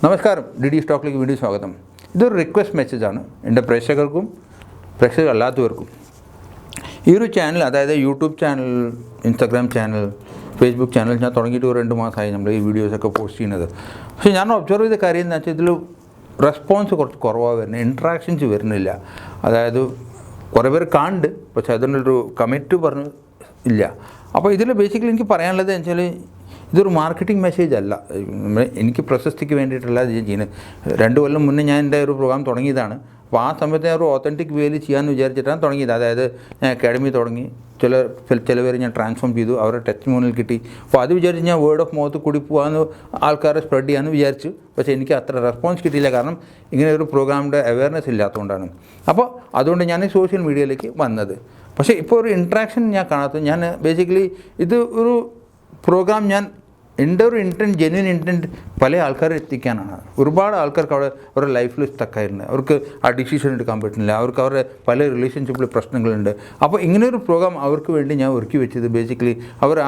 നമസ്കാരം, DD സ്റ്റോക്കിലേക്ക് വീണ്ടും സ്വാഗതം. ഇതൊരു റിക്വസ്റ്റ് മെസ്സേജാണ് എൻ്റെ പ്രേക്ഷകർക്കും പ്രേക്ഷകരല്ലാത്തവർക്കും. ഈ ഒരു ചാനൽ, അതായത് YouTube channel, Instagram channel, Facebook channel ഞാൻ തുടങ്ങിയിട്ട് ഒരു 2 മാസമായി നമ്മൾ ഈ വീഡിയോസൊക്കെ പോസ്റ്റ് ചെയ്യുന്നത്. പക്ഷേ ഞാൻ ഒബ്സർവ് ചെയ്ത കാര്യം എന്താ വെച്ചാൽ ഇതിൽ റെസ്പോൺസ് കുറച്ച് കുറവാണ് വരുന്നത്, ഇൻട്രാക്ഷൻസ് വരുന്നില്ല. അതായത് കുറേ പേർ കാണുന്നുണ്ട്, പക്ഷേ അതിനൊരു കമ്മിറ്റ് പറഞ്ഞ് ഇല്ല. അപ്പോൾ ഇതിൽ ബേസിക്കലി എനിക്ക് പറയാനുള്ളത് എന്ന് വെച്ചാൽ ഇതൊരു മാർക്കറ്റിംഗ് മെസ്സേജ് അല്ല. എനിക്ക് പ്രശസ്തിക്ക് വേണ്ടിയിട്ടുള്ള ഇത് ചെയ്യുന്നത്. 2 കൊല്ലം മുന്നേ ഞാൻ എൻ്റെ ഒരു പ്രോഗ്രാം തുടങ്ങിയതാണ്. അപ്പോൾ ആ സമയത്ത് ഞാൻ ഒരു ഓത്തൻറ്റിക് വേയിൽ ചെയ്യാമെന്ന് വിചാരിച്ചിട്ടാണ് തുടങ്ങിയത്. അതായത് ഞാൻ അക്കാഡമി തുടങ്ങി, ചില പേര് ഞാൻ ട്രാൻസ്ഫോം ചെയ്തു, അവരുടെ ടെസ്റ്റിമോണിയൽ കിട്ടി. അപ്പോൾ അത് വിചാരിച്ച് ഞാൻ വേർഡ് ഓഫ് മൗത്ത് കൂടി പോകാമെന്ന്, ആൾക്കാരെ സ്പ്രെഡ് ചെയ്യാമെന്ന് വിചാരിച്ചു. പക്ഷേ എനിക്ക് അത്ര റെസ്പോൺസ് കിട്ടിയില്ല, കാരണം ഇങ്ങനെ ഒരു പ്രോഗ്രാമിൻ്റെ അവയർനെസ് ഇല്ലാത്തതുകൊണ്ടാണ്. അപ്പോൾ അതുകൊണ്ട് ഞാൻ ഈ സോഷ്യൽ മീഡിയയിലേക്ക് വന്നത്. പക്ഷേ ഇപ്പോൾ ഒരു ഇൻട്രാക്ഷൻ ഞാൻ കാണാത്തത്. ഞാൻ ബേസിക്കലി ഇത് ഒരു പ്രോഗ്രാം എൻ്റെ ഒരു ജെന്യൂൻ ഇൻറ്റൻറ്റ് പല ആൾക്കാരെ എത്തിക്കാനാണ്. ഒരുപാട് ആൾക്കാർക്ക് അവരുടെ ലൈഫിൽ സ്റ്റക്കായിരുന്നു, അവർക്ക് ആ ഡിസിഷൻ എടുക്കാൻ പറ്റുന്നില്ല, അവർക്ക് അവരുടെ പല റിലേഷൻഷിപ്പിൽ പ്രശ്നങ്ങളുണ്ട്. അപ്പോൾ ഇങ്ങനെയൊരു പ്രോഗ്രാം അവർക്ക് വേണ്ടി ഞാൻ ഒരുക്കി വെച്ചത് ബേസിക്കലി അവർ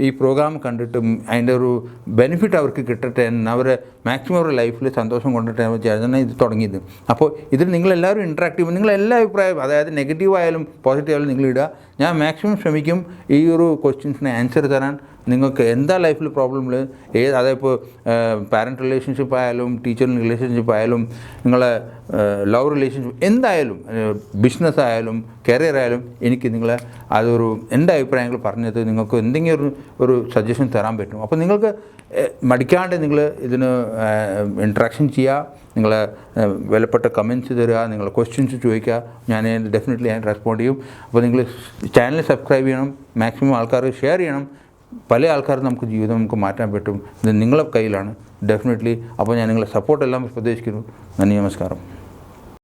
ഈ പ്രോഗ്രാം കണ്ടിട്ടും അതിൻ്റെ ഒരു ബെനിഫിറ്റ് അവർക്ക് കിട്ടട്ടെ എന്ന്, അവരെ മാക്സിമം അവരുടെ ലൈഫിൽ സന്തോഷം കൊണ്ടിട്ട് വെച്ചാണ് ഇത് തുടങ്ങിയത്. അപ്പോൾ ഇതിൽ നിങ്ങളെല്ലാവരും ഇൻട്രാക്റ്റീവ്, നിങ്ങളെല്ലാ അഭിപ്രായം, അതായത് നെഗറ്റീവ് ആയാലും പോസിറ്റീവ് ആയാലും നിങ്ങളിടുക. ഞാൻ മാക്സിമം ശ്രമിക്കും ഈ ഒരു ക്വസ്റ്റ്യൻസിന് ആൻസർ തരാൻ. നിങ്ങൾക്ക് എന്താ ലൈഫിൽ പ്രോബ്ലമിൽ അതായപ്പോൾ പാരൻറ്റ് റിലേഷൻഷിപ്പ് ആയാലും, ടീച്ചർ റിലേഷൻഷിപ്പ് ആയാലും, നിങ്ങളെ ലവ് റിലേഷൻഷിപ്പ് എന്തായാലും, ബിസിനസ് ആയാലും, കരിയർ ആയാലും, എനിക്ക് നിങ്ങളെ അതൊരു എൻ്റെ അഭിപ്രായങ്ങൾ പറഞ്ഞത് നിങ്ങൾക്ക് എന്തെങ്കിലും ഒരു സജഷൻ തരാൻ പറ്റും. അപ്പോൾ നിങ്ങൾക്ക് മടിക്കാണ്ട് നിങ്ങൾ ഇതിന് ഇൻട്രാക്ഷൻ ചെയ്യുക, നിങ്ങളെ വിലപ്പെട്ട കമൻറ്റ്സ് തരിക, നിങ്ങളെ ക്വസ്റ്റ്യൻസ് ചോദിക്കുക. ഞാൻ ഡെഫിനറ്റ്ലി റെസ്പോണ്ട് ചെയ്യും. അപ്പോൾ നിങ്ങൾ ചാനൽ സബ്സ്ക്രൈബ് ചെയ്യണം, മാക്സിമം ആൾക്കാർ ഷെയർ ചെയ്യണം. പല ആൾക്കാരും നമുക്ക് മാറ്റാൻ പറ്റും. ഇത് നിങ്ങളുടെ കയ്യിലാണ് ഡെഫിനറ്റ്ലി. അപ്പോൾ ഞാൻ നിങ്ങളെ സപ്പോർട്ടെല്ലാം പ്രതീക്ഷിക്കുന്നു. നന്ദി, നമസ്കാരം.